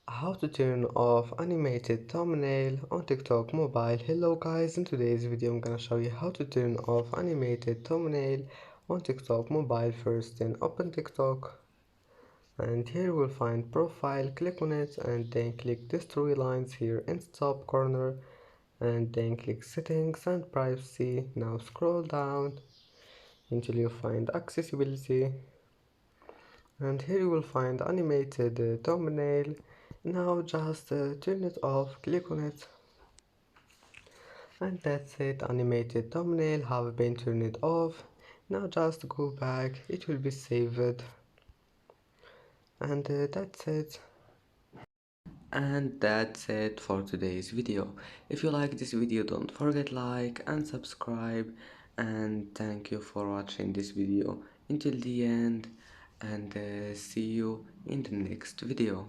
How to turn off animated thumbnail on TikTok mobile. Hello guys, in today's video I'm gonna show you how to turn off animated thumbnail on TikTok mobile. First, then open TikTok and here you will find profile. Click on it and then click these three lines here in the top corner and then click settings and privacy. Now scroll down until you find accessibility and here you will find animated thumbnail. Now just turn it off, click on it, and that's it. Animated thumbnail have been turned off. Now just go back, it will be saved, and that's it. And that's it for today's video. If you like this video, don't forget like and subscribe, and thank you for watching this video until the end, and see you in the next video.